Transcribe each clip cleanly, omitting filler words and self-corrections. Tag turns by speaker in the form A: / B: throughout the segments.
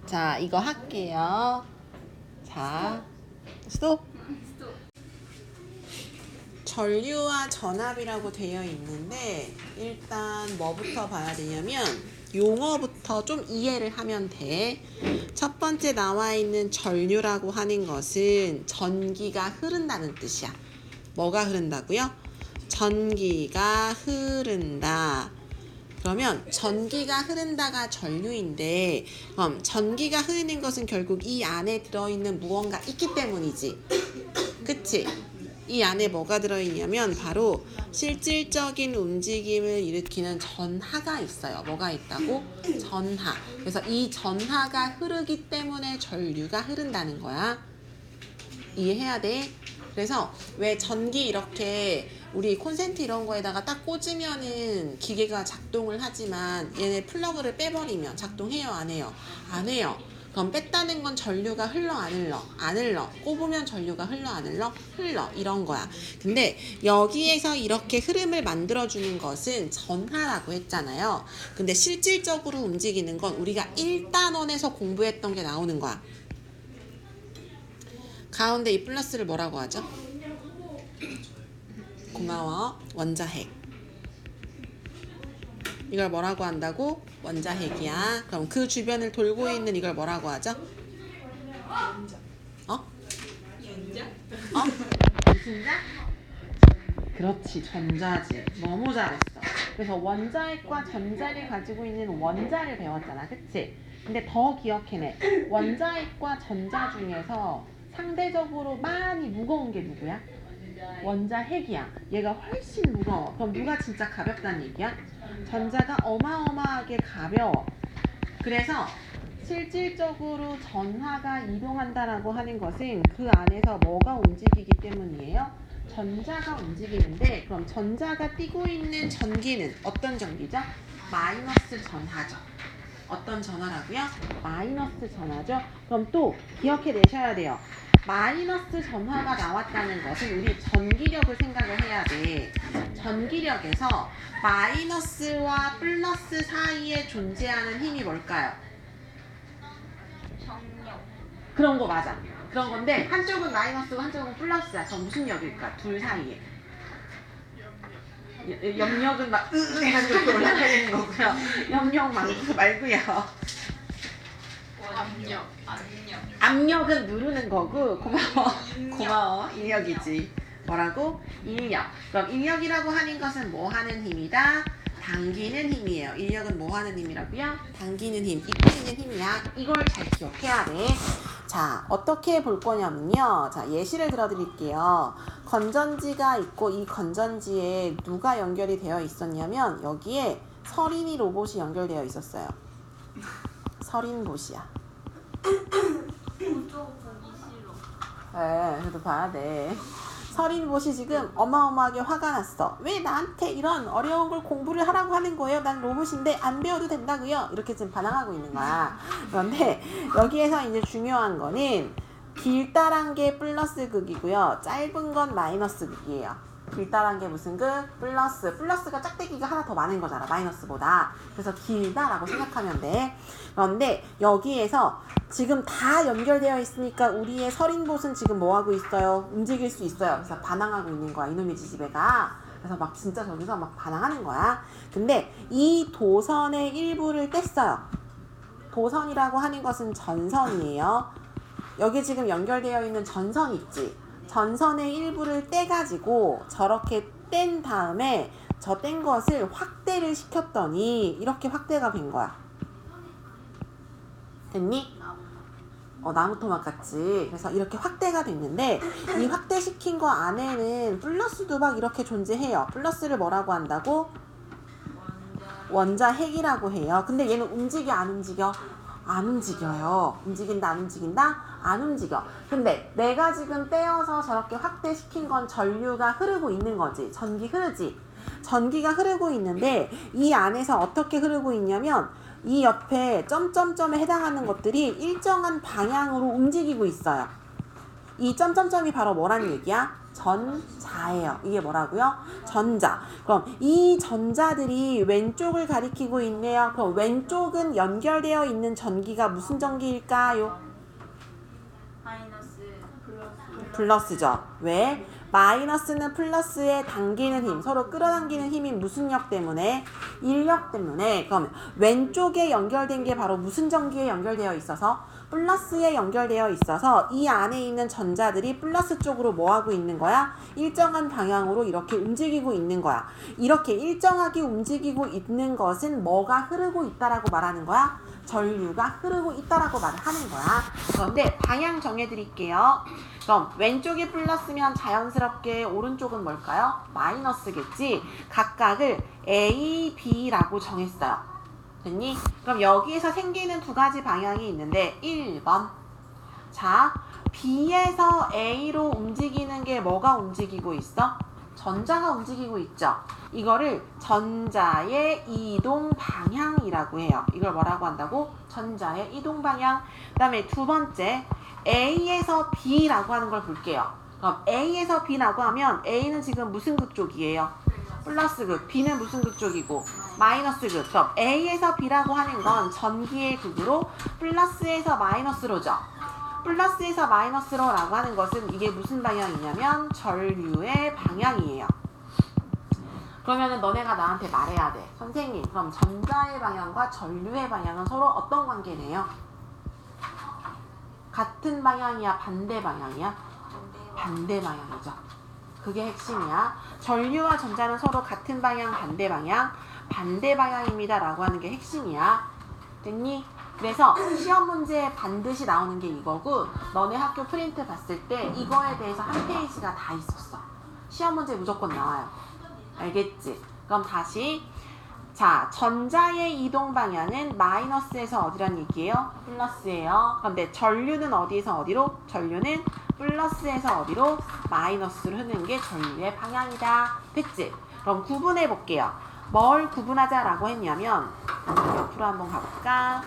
A: 자, 이거 할게요. 자, 스톱. 전류와 전압이라고 되어 있는데 일단 뭐부터 봐야 되냐면 용어부터 좀 이해를 하면 돼. 첫 번째 나와 있는 전류라고 하는 것은 전기가 흐른다는 뜻이야. 뭐가 흐른다고요? 전기가 흐른다. 그러면 전기가 흐른다가 전류인데 그럼 전기가 흐르는 것은 결국 이 안에 들어있는 무언가 있기 때문이지. 그치? 이 안에 뭐가 들어있냐면 바로 실질적인 움직임을 일으키는 전하가 있어요. 뭐가 있다고? 전하. 그래서 이 전하가 흐르기 때문에 전류가 흐른다는 거야. 이해해야 돼. 그래서 왜 전기 이렇게 우리 콘센트 이런 거에다가 딱 꽂으면은 기계가 작동을 하지만 얘네 플러그를 빼버리면 작동해요? 안 해요? 안 해요. 그럼 뺐다는 건 전류가 흘러 안 흘러? 안 흘러. 꼽으면 전류가 흘러 안 흘러? 흘러. 이런 거야. 근데 여기에서 이렇게 흐름을 만들어주는 것은 전하라고 했잖아요. 근데 실질적으로 움직이는 건 우리가 1단원에서 공부했던 게 나오는 거야. 가운데 이 플러스를 뭐라고 하죠? 고마워. 원자핵. 이걸 뭐라고 한다고? 원자핵이야. 그럼 그 주변을 돌고 있는 이걸 뭐라고 하죠?
B: 연자?
A: 전자? 그렇지, 전자지. 너무 잘했어. 그래서 원자핵과 전자를 가지고 있는 원자를 배웠잖아. 그치? 근데 더 기억해내. 원자핵과 전자 중에서 상대적으로 많이 무거운 게 누구야? 원자핵이야. 얘가 훨씬 무거워. 그럼 누가 진짜 가볍다는 얘기야? 전자가 어마어마하게 가벼워. 그래서 실질적으로 전하가 이동한다라고 하는 것은 그 안에서 뭐가 움직이기 때문이에요? 전자가 움직이는데 그럼 전자가 띄고 있는 전기는 어떤 전기죠? 마이너스 전하죠. 어떤 전하라고요? 마이너스 전하죠. 그럼 또 기억해 내셔야 돼요. 마이너스 전하가 나왔다는 것은 우리 전기력을 생각을 해야 돼. 전기력에서 마이너스와 플러스 사이에 존재하는 힘이 뭘까요?
B: 정력.
A: 그런 거 맞아. 그런 건데 한쪽은 마이너스고 한쪽은 플러스야. 그럼 무슨 역일까? 둘 사이에. 염력은 막 해가지고 올라가야 되는 거고요. 염력 말고요.
B: 압력.
A: 압력은 누르는 거고 고마워. 인력이지. 뭐라고? 인력. 그럼 인력이라고 하는 것은 뭐 하는 힘이다? 당기는 힘이에요. 인력은 뭐 하는 힘이라고요? 당기는 힘, 이끌리는 힘이야. 이걸 잘 기억해야 돼. 자, 어떻게 볼 거냐면요. 자, 예시를 들어드릴게요. 건전지가 있고 이 건전지에 누가 연결이 되어 있었냐면 여기에 서린이 로봇이 연결되어 있었어요. 서린봇이야. 그래도 봐야 돼. 서린봇이 지금 어마어마하게 화가 났어. 왜 나한테 이런 어려운 걸 공부를 하라고 하는 거예요? 난 로봇인데 안 배워도 된다고요? 이렇게 지금 반항하고 있는 거야. 그런데 여기에서 이제 중요한 거는 길다란 게 플러스 극이고요. 짧은 건 마이너스 극이에요. 길다란 게 무슨 극? 플러스. 플러스가 짝대기가 하나 더 많은 거잖아. 마이너스보다. 그래서 길다라고 생각하면 돼. 그런데 여기에서 지금 다 연결되어 있으니까 우리의 서린봇은 지금 뭐하고 있어요? 움직일 수 있어요. 그래서 반항하고 있는 거야. 이놈의 지지배가. 그래서 막 진짜 저기서 막 반항하는 거야. 근데 이 도선의 일부를 뗐어요. 도선이라고 하는 것은 전선이에요. 여기 지금 연결되어 있는 전선 있지? 전선의 일부를 떼가지고 저렇게 뗀 다음에 저 뗀 것을 확대를 시켰더니 이렇게 확대가 된 거야. 됐니? 나무 토막 같지? 그래서 이렇게 확대가 됐는데 이 확대시킨 거 안에는 플러스도 막 이렇게 존재해요. 플러스를 뭐라고 한다고? 원자핵이라고 해요. 근데 얘는 움직여 안 움직여? 안 움직여요. 움직인다 안 움직인다? 안 움직여. 근데 내가 지금 떼어서 저렇게 확대시킨 건 전류가 흐르고 있는 거지. 전기 흐르지. 전기가 흐르고 있는데 이 안에서 어떻게 흐르고 있냐면 이 옆에 점점점에 해당하는 것들이 일정한 방향으로 움직이고 있어요. 이 점점점이 바로 뭐라는 얘기야? 전자예요. 이게 뭐라고요? 전자. 그럼 이 전자들이 왼쪽을 가리키고 있네요. 그럼 왼쪽은 연결되어 있는 전기가 무슨 전기일까요?
B: 마이너스
A: 플러스죠. 왜? 마이너스는 플러스에 당기는 힘, 서로 끌어당기는 힘이 무슨 력 때문에? 인력 때문에. 그럼 왼쪽에 연결된 게 바로 무슨 전기에 연결되어 있어서? 플러스에 연결되어 있어서 이 안에 있는 전자들이 플러스 쪽으로 뭐 하고 있는 거야? 일정한 방향으로 이렇게 움직이고 있는 거야. 이렇게 일정하게 움직이고 있는 것은 뭐가 흐르고 있다라고 말하는 거야? 전류가 흐르고 있다라고 말을 하는 거야. 그런데 방향 정해드릴게요. 그럼 왼쪽이 플러스면 자연스럽게 오른쪽은 뭘까요? 마이너스겠지. 각각을 A, B라고 정했어요. 됐니? 그럼 여기에서 생기는 두 가지 방향이 있는데 1번. 자, B에서 A로 움직이는 게 뭐가 움직이고 있어? 전자가 움직이고 있죠. 이거를 전자의 이동 방향이라고 해요. 이걸 뭐라고 한다고? 전자의 이동 방향. 그 다음에 두 번째, A에서 B라고 하는 걸 볼게요. 그럼 A에서 B라고 하면 A는 지금 무슨 극 쪽이에요? 플러스 극. B는 무슨 극 쪽이고? 마이너스 극. 그럼 A에서 B라고 하는 건 전기의 극으로 플러스에서 마이너스로죠. 플러스에서 마이너스로라고 하는 것은 이게 무슨 방향이냐면 전류의 방향이에요. 그러면은 너네가 나한테 말해야 돼. 선생님, 그럼 전자의 방향과 전류의 방향은 서로 어떤 관계네요? 같은 방향이야? 반대 방향이야? 반대 방향이죠. 그게 핵심이야. 전류와 전자는 서로 같은 방향, 반대 방향, 반대 방향입니다 라고 하는 게 핵심이야. 됐니? 그래서 시험 문제에 반드시 나오는 게 이거고, 너네 학교 프린트 봤을 때 이거에 대해서 한 페이지가 다 있었어. 시험 문제 무조건 나와요. 알겠지? 그럼 다시, 자, 전자의 이동 방향은 마이너스에서 어디란 얘기예요? 플러스예요. 그런데 전류는 어디에서 어디로? 전류는 플러스에서 어디로? 마이너스로 흐르는 게 전류의 방향이다. 됐지? 그럼 구분해 볼게요. 뭘 구분하자라고 했냐면, 옆으로 한번 가볼까?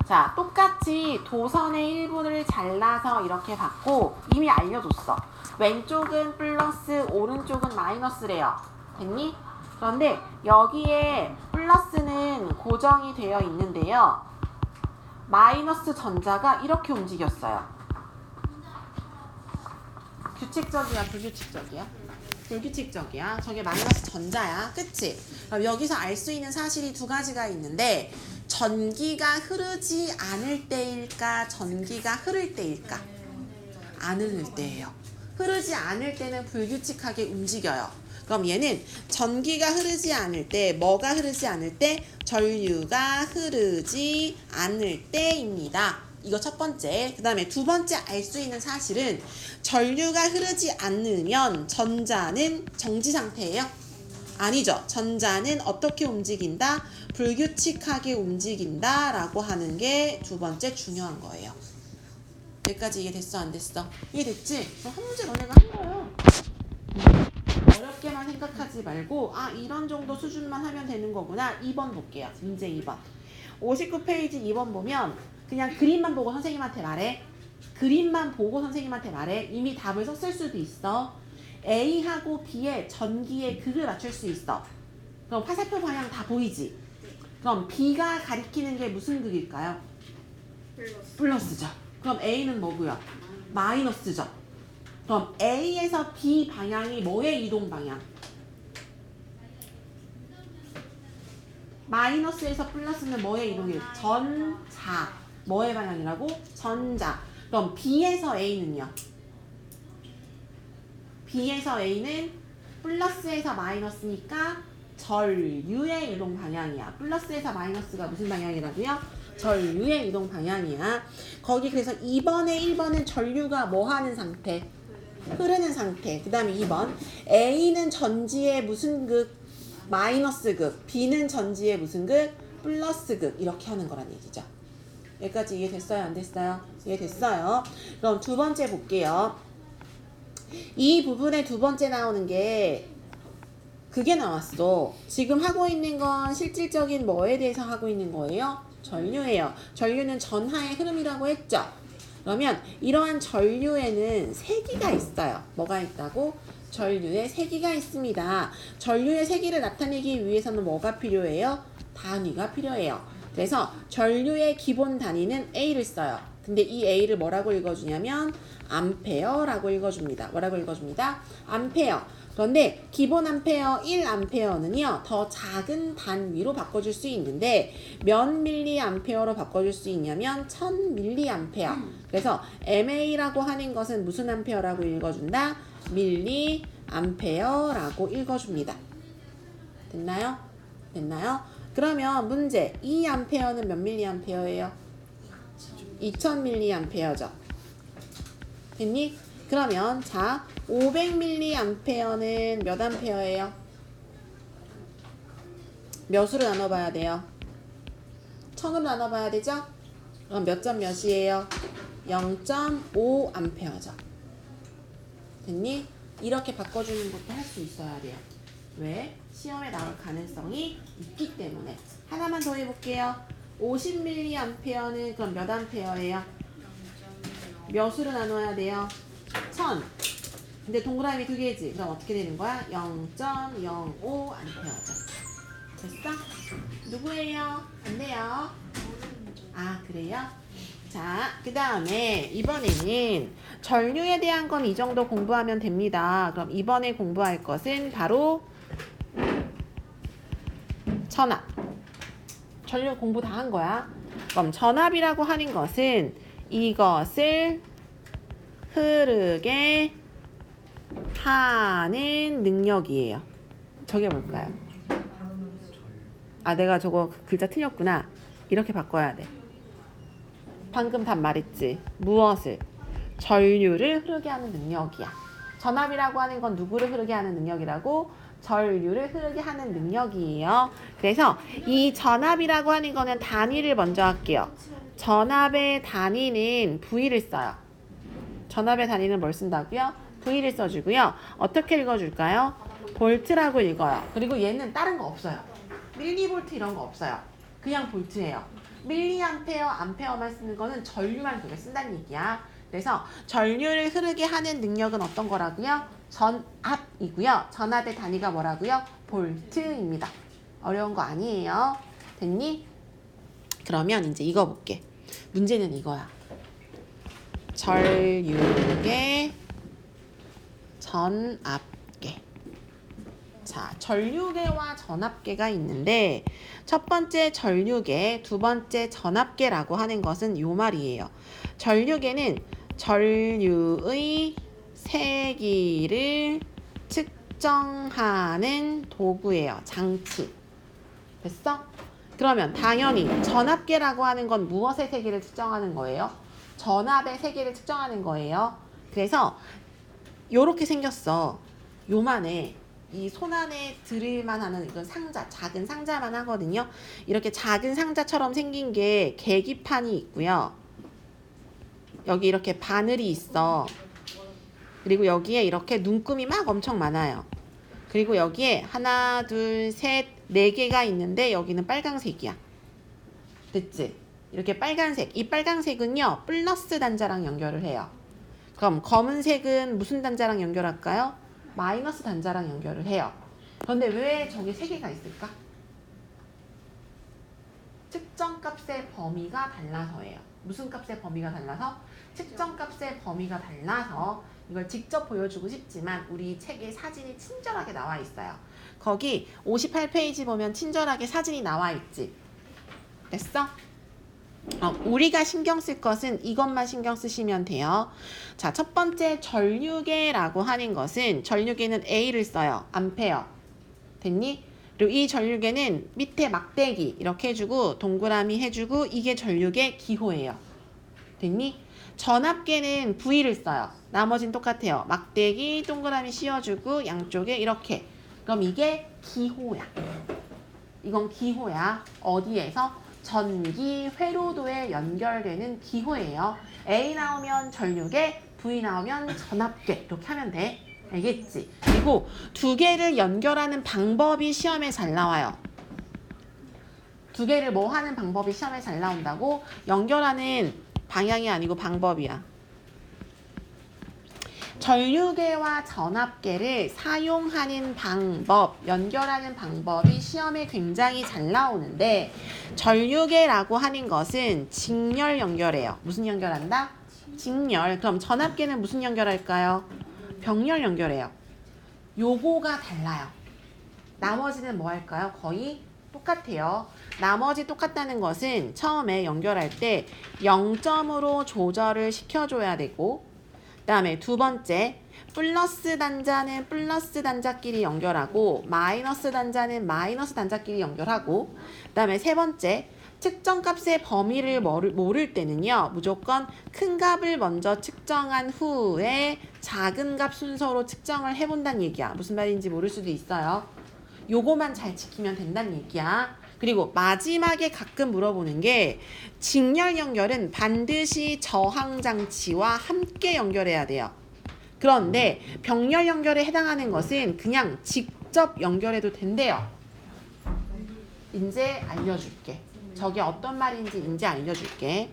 A: 자, 똑같이 도선의 일부를 잘라서 이렇게 받고 이미 알려줬어. 왼쪽은 플러스, 오른쪽은 마이너스래요. 됐니? 그런데 여기에 플러스는 고정이 되어 있는데요. 마이너스 전자가 이렇게 움직였어요. 규칙적이야, 불규칙적이야? 불규칙적이야. 저게 마이너스 전자야. 그치? 그럼 여기서 알 수 있는 사실이 두 가지가 있는데, 전기가 흐르지 않을 때일까, 전기가 흐를 때일까? 안 흐를 때예요. 흐르지 않을 때는 불규칙하게 움직여요. 그럼 얘는 전기가 흐르지 않을 때, 뭐가 흐르지 않을 때? 전류가 흐르지 않을 때입니다. 이거 첫 번째. 그 다음에 두 번째 알 수 있는 사실은 전류가 흐르지 않으면 전자는 정지 상태예요? 아니죠. 전자는 어떻게 움직인다? 불규칙하게 움직인다 라고 하는 게 두 번째 중요한 거예요. 여기까지 이해됐어? 안 됐어? 이해됐지? 그럼 한 문제 너네가 한 거예요. 어렵게만 생각하지 말고 이런 정도 수준만 하면 되는 거구나. 2번 볼게요. 문제 2번. 59페이지 2번 보면 그냥 그림만 보고 선생님한테 말해. 그림만 보고 선생님한테 말해. 이미 답을 썼을 수도 있어. A하고 B의 전기의 극을 맞출 수 있어. 그럼 화살표 방향 다 보이지? 그럼 B가 가리키는 게 무슨 극일까요? 플러스죠. 그럼 A는 뭐고요? 마이너스죠. 그럼 A에서 B 방향이 뭐의 이동 방향? 마이너스에서 플러스는 뭐의 이동이에요? 전자. 뭐의 방향이라고? 전자. 그럼 B에서 A는요? B에서 A는 플러스에서 마이너스니까 전류의 이동 방향이야. 플러스에서 마이너스가 무슨 방향이라고요? 전류의 이동 방향이야. 거기 그래서 2번에 1번은 전류가 뭐 하는 상태? 흐르는 상태. 그 다음에 2번 A는 전지의 무슨 극? 마이너스 극. B는 전지의 무슨 극? 플러스 극. 이렇게 하는 거란 얘기죠. 여기까지 이해됐어요? 안 됐어요? 이해됐어요? 그럼 두 번째 볼게요. 이 부분에 두 번째 나오는 게 그게 나왔어. 지금 하고 있는 건 실질적인 뭐에 대해서 하고 있는 거예요? 전류예요. 전류는 전하의 흐름이라고 했죠. 그러면 이러한 전류에는 세기가 있어요. 뭐가 있다고? 전류에 세기가 있습니다. 전류의 세기를 나타내기 위해서는 뭐가 필요해요? 단위가 필요해요. 그래서 전류의 기본 단위는 A를 써요. 근데 이 A를 뭐라고 읽어주냐면 암페어라고 읽어줍니다. 뭐라고 읽어줍니다? 암페어. 그런데 기본 암페어 1암페어는요 더 작은 단위로 바꿔줄 수 있는데 몇 밀리암페어로 바꿔줄 수 있냐면 1000밀리암페어. 그래서 MA라고 하는 것은 무슨 암페어라고 읽어준다? 밀리암페어라고 읽어줍니다. 됐나요? 됐나요? 그러면 문제 2암페어는 몇 밀리암페어예요? 2000밀리암페어죠. 됐니? 그러면 자 500밀리암페어는 몇 암페어예요? 몇으로 나눠봐야 돼요? 1000으로 나눠봐야 되죠? 그럼 몇 점 몇이에요? 0.5암페어죠. 됐니? 이렇게 바꿔주는 것도 할 수 있어야 돼요. 왜? 시험에 나올 가능성이 있기 때문에. 하나만 더 해볼게요. 50밀리암페어는 그럼 몇 암페어예요? 몇으로 나눠야 돼요? 1000. 근데 동그라미 두 개지. 그럼 어떻게 되는 거야? 0.05 암페어죠. 됐어? 누구예요? 안 돼요? 아, 그래요? 자, 그 다음에 이번에는 전류에 대한 건 이 정도 공부하면 됩니다. 그럼 이번에 공부할 것은 바로 전압. 전류 공부 다 한 거야. 그럼 전압이라고 하는 것은 이것을 흐르게 하는 능력이에요. 저게 뭘까요? 아, 내가 저거 글자 틀렸구나. 이렇게 바꿔야 돼. 방금 답 말했지. 무엇을? 전류를 흐르게 하는 능력이야. 전압이라고 하는 건 누구를 흐르게 하는 능력이라고? 전류를 흐르게 하는 능력이에요. 그래서 이 전압이라고 하는 거는 단위를 먼저 할게요. 전압의 단위는 V를 써요. 전압의 단위는 뭘 쓴다고요? V를 써주고요. 어떻게 읽어줄까요? 볼트라고 읽어요. 그리고 얘는 다른 거 없어요. 밀리볼트 이런 거 없어요. 그냥 볼트예요. 밀리암페어, 암페어만 쓰는 거는 전류만 그렇게 쓴다는 얘기야. 그래서 전류를 흐르게 하는 능력은 어떤 거라고요? 전압이고요. 전압의 단위가 뭐라고요? 볼트입니다. 어려운 거 아니에요. 됐니? 그러면 이제 이거 볼게. 문제는 이거야. 전류계, 전압계. 자, 전류계와 전압계가 있는데 첫 번째 전류계, 두 번째 전압계라고 하는 것은 요 말이에요. 전류계는 전류의 세기를 측정하는 도구예요. 장치. 됐어? 그러면 당연히 전압계라고 하는 건 무엇의 세기를 측정하는 거예요? 전압의 세기를 측정하는 거예요. 그래서 요렇게 생겼어. 요만해. 이 손 안에 들을만 하는 이건 상자, 작은 상자만 하거든요. 이렇게 작은 상자처럼 생긴 게 계기판이 있고요. 여기 이렇게 바늘이 있어. 그리고 여기에 이렇게 눈금이 막 엄청 많아요. 그리고 여기에 하나, 둘, 셋, 네 개가 있는데 여기는 빨강색이야. 됐지? 이렇게 빨간색. 이 빨간색은요, 플러스 단자랑 연결을 해요. 그럼 검은색은 무슨 단자랑 연결할까요? 마이너스 단자랑 연결을 해요. 그런데 왜 저게 세 개가 있을까? 측정값의 범위가 달라서예요. 무슨 값의 범위가 달라서? 측정값의 범위가 달라서 이걸 직접 보여주고 싶지만 우리 책에 사진이 친절하게 나와 있어요. 거기 58페이지 보면 친절하게 사진이 나와 있지. 됐어? 우리가 신경 쓸 것은 이것만 신경 쓰시면 돼요. 자, 첫 번째 전류계라고 하는 것은 전류계는 A를 써요. 암페어. 됐니? 그리고 이 전류계는 밑에 막대기 이렇게 해주고 동그라미 해주고 이게 전류계 기호예요. 됐니? 전압계는 V를 써요. 나머지는 똑같아요. 막대기 동그라미 씌워주고 양쪽에 이렇게. 그럼 이게 기호야. 이건 기호야. 어디에서? 전기 회로도에 연결되는 기호예요. A 나오면 전류계, V 나오면 전압계 이렇게 하면 돼. 알겠지? 그리고 두 개를 연결하는 방법이 시험에 잘 나와요. 두 개를 뭐 하는 방법이 시험에 잘 나온다고? 연결하는 방향이 아니고 방법이야. 전류계와 전압계를 사용하는 방법, 연결하는 방법이 시험에 굉장히 잘 나오는데 전류계라고 하는 것은 직렬 연결해요. 무슨 연결한다? 직렬. 그럼 전압계는 무슨 연결할까요? 병렬 연결해요. 요거가 달라요. 나머지는 뭐 할까요? 거의 똑같아요. 나머지 똑같다는 것은 처음에 연결할 때 0점으로 조절을 시켜줘야 되고 그 다음에 두 번째 플러스 단자는 플러스 단자끼리 연결하고 마이너스 단자는 마이너스 단자끼리 연결하고 그 다음에 세 번째 측정값의 범위를 모를 때는요 무조건 큰 값을 먼저 측정한 후에 작은 값 순서로 측정을 해본다는 얘기야. 무슨 말인지 모를 수도 있어요. 요거만 잘 지키면 된다는 얘기야. 그리고 마지막에 가끔 물어보는 게 직렬 연결은 반드시 저항장치와 함께 연결해야 돼요. 그런데 병렬 연결에 해당하는 것은 그냥 직접 연결해도 된대요. 이제 알려줄게. 저게 어떤 말인지 이제 알려줄게.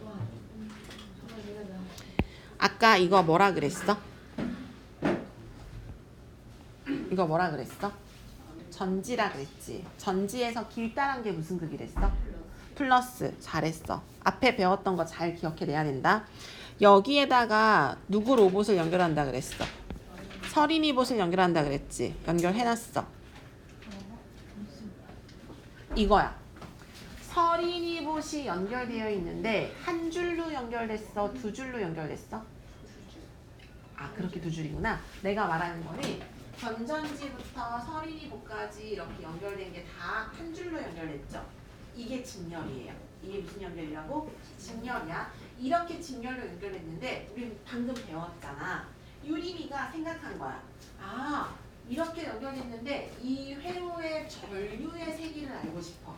A: 아까 이거 뭐라 그랬어? 이거 뭐라 그랬어? 전지라 그랬지. 전지에서 길다란 게 무슨 극이랬어? 플러스. 잘했어. 앞에 배웠던 거 잘 기억해내야 된다. 여기에다가 누구 로봇을 연결한다 그랬어? 서린이 봇을 연결한다 그랬지. 연결해놨어. 이거야. 서린이 봇이 연결되어 있는데 한 줄로 연결됐어? 두 줄로 연결됐어? 아, 그렇게 두 줄이구나. 내가 말하는 거는 건전지부터 서린이 봇까지 이렇게 연결된 게 다 한 줄로 연결됐죠. 이게 직렬이에요. 이게 무슨 연결이라고? 직렬이야. 이렇게 직렬로 연결됐는데 우리 방금 배웠잖아. 유림이가 생각한 거야. 아, 이렇게 연결됐는데 이 회로의 전류의 세기를 알고 싶어.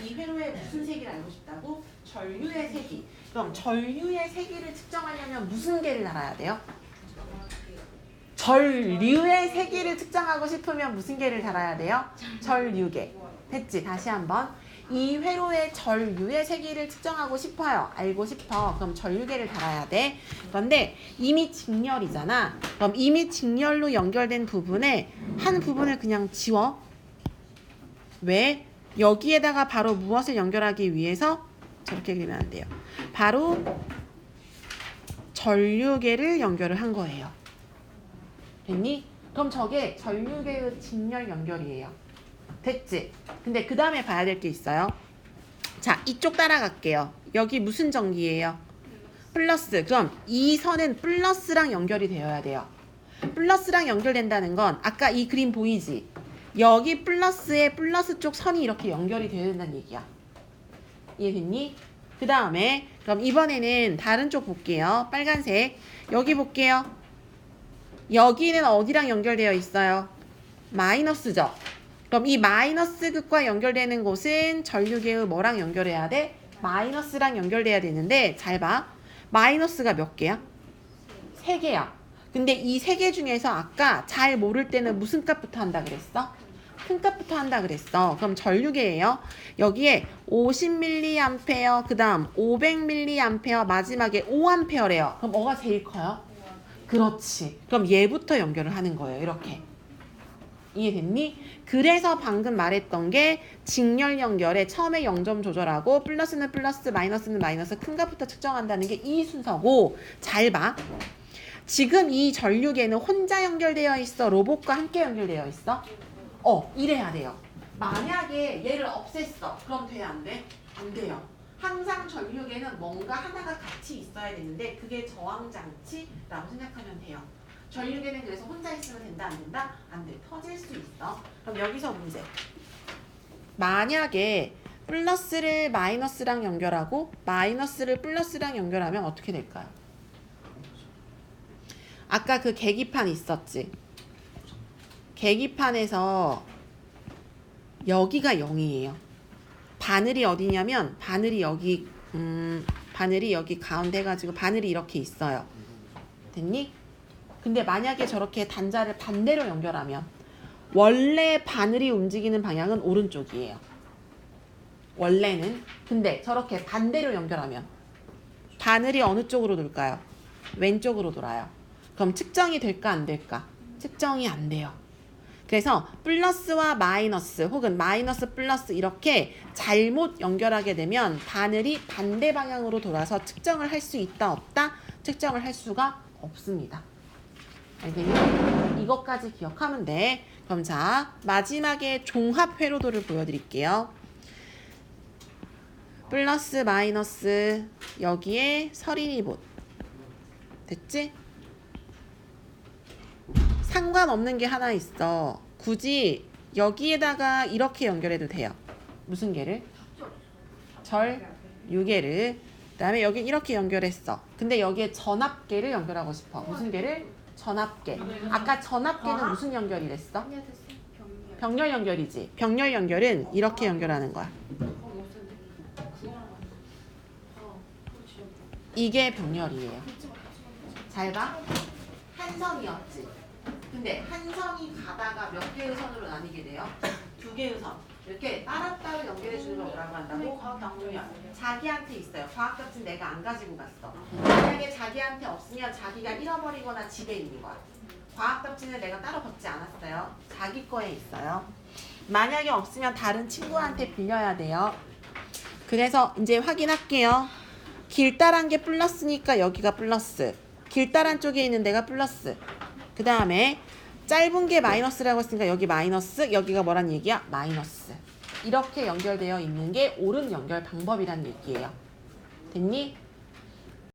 A: 이 회로의 무슨 세기를 알고 싶다고? 전류의 세기. 그럼 전류의 세기를 측정하려면 무슨 계를 알아야 돼요? 전류의 세기를 측정하고 싶으면 무슨 계를 달아야 돼요? 전류계. 됐지? 다시 한번. 이 회로의 전류의 세기를 측정하고 싶어요. 알고 싶어. 그럼 전류계를 달아야 돼. 그런데 이미 직렬이잖아. 그럼 이미 직렬로 연결된 부분에 한 부분을 그냥 지워. 왜? 여기에다가 바로 무엇을 연결하기 위해서 저렇게 그리면 안 돼요. 바로 전류계를 연결을 한 거예요. 됐니? 그럼 저게 전류계의 직렬 연결이에요. 됐지? 근데 그 다음에 봐야 될 게 있어요. 자, 이쪽 따라갈게요. 여기 무슨 전기예요? 플러스. 그럼 이 선은 플러스랑 연결이 되어야 돼요. 플러스랑 연결된다는 건 아까 이 그림 보이지? 여기 플러스에 플러스 쪽 선이 이렇게 연결이 되어야 된다는 얘기야. 이해됐니? 그 다음에 그럼 이번에는 다른 쪽 볼게요. 빨간색. 여기 볼게요. 여기는 어디랑 연결되어 있어요? 마이너스죠. 그럼 이 마이너스 극과 연결되는 곳은 전류계의 뭐랑 연결해야 돼? 마이너스랑 연결돼야 되는데 잘 봐. 마이너스가 몇 개야? 3개야. 근데 이 3개 중에서 아까 잘 모를 때는 무슨 값부터 한다 그랬어? 큰 값부터 한다 그랬어. 그럼 전류계예요. 여기에 50mA, 그 다음 500mA, 마지막에 5A래요. 그럼 뭐가 제일 커요? 그렇지. 그럼 얘부터 연결을 하는 거예요. 이렇게. 이해됐니? 그래서 방금 말했던 게 직렬 연결에 처음에 0점 조절하고 플러스는 플러스, 마이너스는 마이너스, 큰 값부터 측정한다는 게 이 순서고 잘 봐. 지금 이 전류계는 혼자 연결되어 있어? 로봇과 함께 연결되어 있어? 이래야 돼요. 만약에 얘를 없앴어. 그럼 돼? 안 돼? 안 돼요. 항상 전류계는 뭔가 하나가 같이 있어야 되는데 그게 저항장치라고 생각하면 돼요. 전류계는 그래서 혼자 있으면 된다? 안 된다? 안 돼. 터질 수 있어. 그럼 여기서 문제. 만약에 플러스를 마이너스랑 연결하고 마이너스를 플러스랑 연결하면 어떻게 될까요? 아까 그 계기판 있었지? 계기판에서 여기가 0이에요. 바늘이 어디냐면 바늘이 여기 가운데 해가지고 바늘이 이렇게 있어요. 됐니? 근데 만약에 저렇게 단자를 반대로 연결하면 원래 바늘이 움직이는 방향은 오른쪽이에요. 원래는. 근데 저렇게 반대로 연결하면 바늘이 어느 쪽으로 돌까요? 왼쪽으로 돌아요. 그럼 측정이 될까 안 될까? 측정이 안 돼요. 그래서 플러스와 마이너스 혹은 마이너스 플러스 이렇게 잘못 연결하게 되면 바늘이 반대 방향으로 돌아서 측정을 할 수 있다 없다? 측정을 할 수가 없습니다. 알겠니? 이것까지 기억하면 돼. 그럼 자, 마지막에 종합 회로도를 보여드릴게요. 플러스 마이너스 여기에 서린이봇 됐지? 상관없는 게 하나 있어. 굳이 여기에다가 이렇게 연결해도 돼요. 무슨 개를? 절 6개를. 그 다음에 여기 이렇게 연결했어. 근데 여기에 전압계를 연결하고 싶어. 무슨 개를? 전압계. 아까 전압계는 무슨 연결이랬어? 병렬 연결이지. 병렬 연결은 이렇게 연결하는 거야. 이게 병렬이에요. 잘 봐. 한 선이었지. 근데 한 선이 가다가 몇 개의 선으로 나뉘게 돼요? 두 개의 선. 이렇게 따로따로 연결해 주는 걸 뭐라고 한다고? 병렬. 자기한테 있어요. 과학값은 내가 안 가지고 갔어. 만약에 자기한테 없으면 자기가 잃어버리거나 집에 있는 거야. 과학값은 내가 따로 받지 않았어요. 자기 거에 있어요. 만약에 없으면 다른 친구한테 빌려야 돼요. 그래서 이제 확인할게요. 길다란 게 플러스니까 여기가 플러스. 길다란 쪽에 있는 데가 플러스. 그 다음에 짧은 게 마이너스라고 했으니까 여기 마이너스, 여기가 뭐란 얘기야? 마이너스. 이렇게 연결되어 있는 게 옳은 연결 방법이란 얘기예요. 됐니?